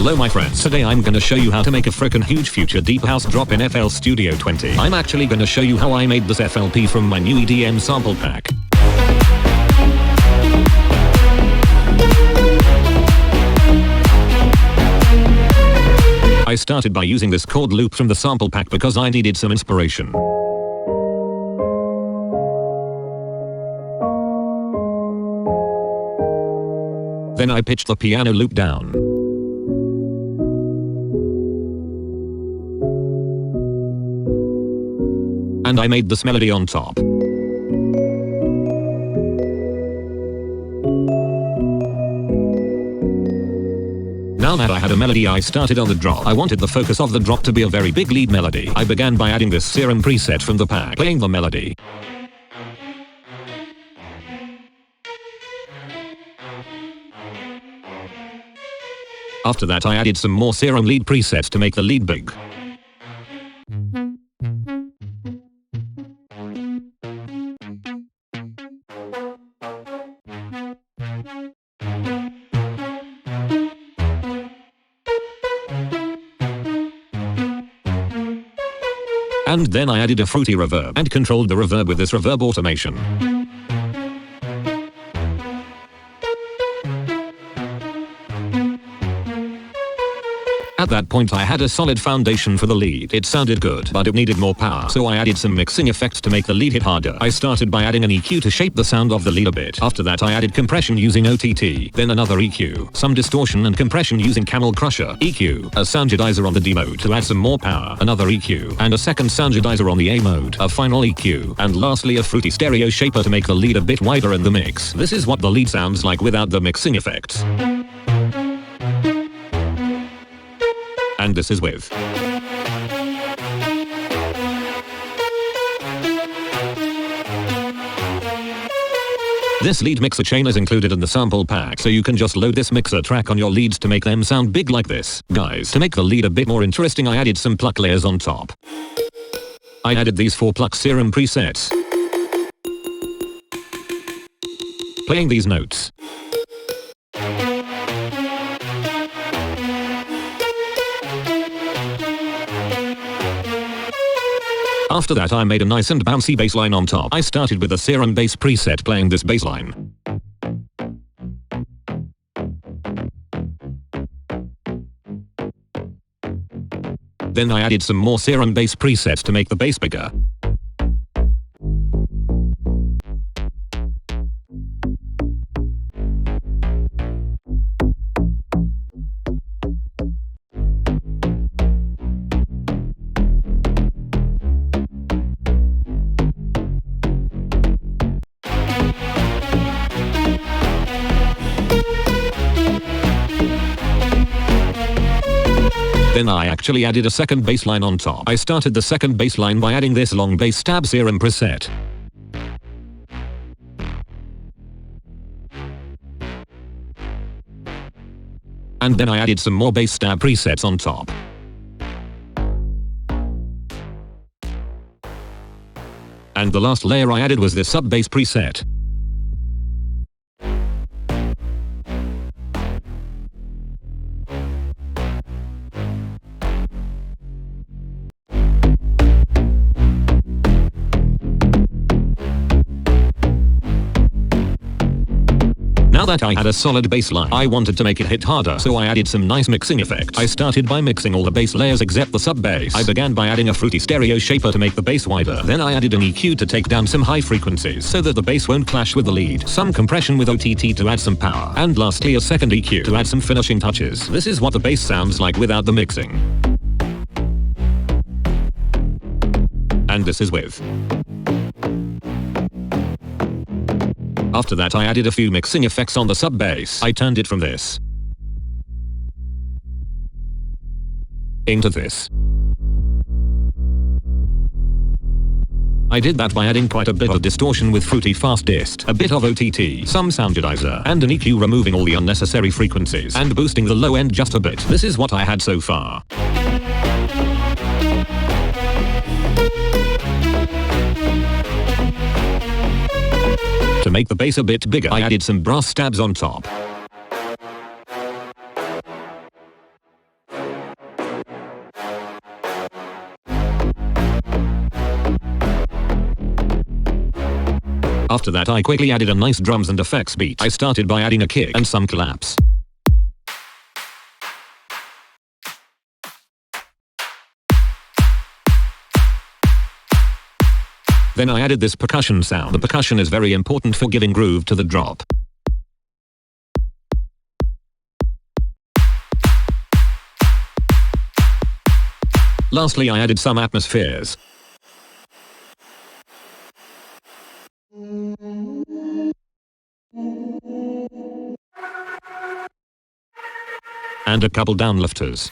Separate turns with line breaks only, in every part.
Hello my friends, today I'm gonna show you how to make a frickin' huge future deep house drop in FL Studio 20. I'm actually gonna show you how I made this FLP from my new EDM sample pack. I started by using this chord loop from the sample pack because I needed some inspiration. Then I pitched the piano loop down. And I made this melody on top. Now that I had a melody, I started on the drop. I wanted the focus of the drop to be a very big lead melody. I began by adding this serum preset from the pack, playing the melody. After that I added some more serum lead presets to make the lead big. And then I added a fruity reverb and controlled the reverb with this reverb automation. At that point I had a solid foundation for the lead. It sounded good, but it needed more power, so I added some mixing effects to make the lead hit harder. I started by adding an EQ to shape the sound of the lead a bit. After that I added compression using OTT, then another EQ, some distortion and compression using Camel Crusher, EQ, a soundedizer on the D mode to add some more power, another EQ, and a second soundedizer on the A mode, a final EQ, and lastly a fruity stereo shaper to make the lead a bit wider in the mix. This is what the lead sounds like without the mixing effects. And this is with. This lead mixer chain is included in the sample pack, so you can just load this mixer track on your leads to make them sound big like this. Guys, to make the lead a bit more interesting I added some pluck layers on top. I added these 4 pluck serum presets. Playing these notes. After that I made a nice and bouncy bass line on top. I started with the serum bass preset playing this bass line. Then I added some more serum bass presets to make the bass bigger. Then I actually added a second bass line on top. I started the second bass line by adding this long bass stab serum preset. And then I added some more bass stab presets on top. And the last layer I added was this sub bass preset. Now that I had a solid bass line, I wanted to make it hit harder, so I added some nice mixing effects. I started by mixing all the bass layers except the sub bass. I began by adding a fruity stereo shaper to make the bass wider. Then I added an EQ to take down some high frequencies so that the bass won't clash with the lead. Some compression with OTT to add some power. And lastly a second EQ to add some finishing touches. This is what the bass sounds like without the mixing. And this is with. After that I added a few mixing effects on the sub bass. I turned it from this into this. I did that by adding quite a bit of distortion with fruity fast dist, a bit of OTT, some soundedizer, and an EQ removing all the unnecessary frequencies, and boosting the low end just a bit. This is what I had so far. To make the bass a bit bigger, I added some brass stabs on top. After that I quickly added a nice drums and effects beat. I started by adding a kick and some claps. Then I added this percussion sound. The percussion is very important for giving groove to the drop. Lastly, I added some atmospheres. And a couple downlifters.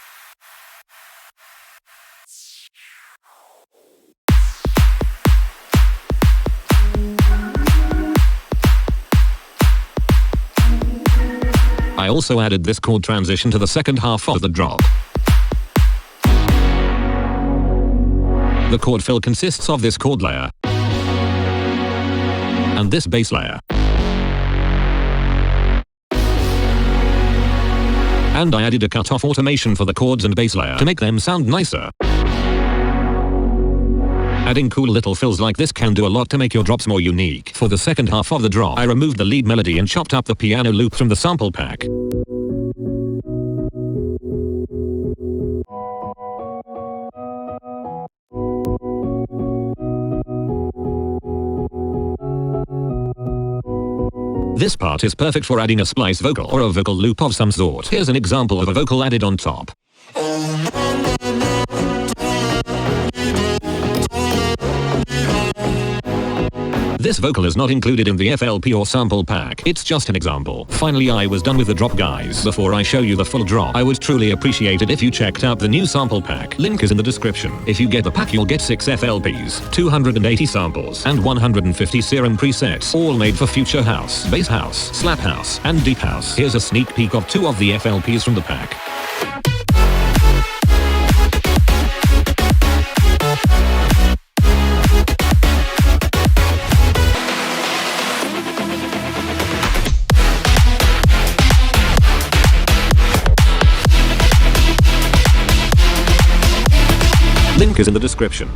I also added this chord transition to the second half of the drop. The chord fill consists of this chord layer and this bass layer. And I added a cut-off automation for the chords and bass layer to make them sound nicer. Adding cool little fills like this can do a lot to make your drops more unique. For the second half of the drop, I removed the lead melody and chopped up the piano loop from the sample pack. This part is perfect for adding a splice vocal or a vocal loop of some sort. Here's an example of a vocal added on top. This vocal is not included in the FLP or sample pack, it's just an example. Finally, I was done with the drop, guys. Before I show you the full drop, I would truly appreciate it if you checked out the new sample pack. Link is in the description. If you get the pack, you'll get 6 FLPs, 280 samples, and 150 serum presets, all made for future house, bass house, slap house, and deep house. Here's a sneak peek of 2 of the FLPs from the pack. Link is in the description.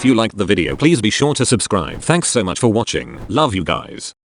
If you liked the video, please be sure to subscribe. Thanks so much for watching. Love you guys.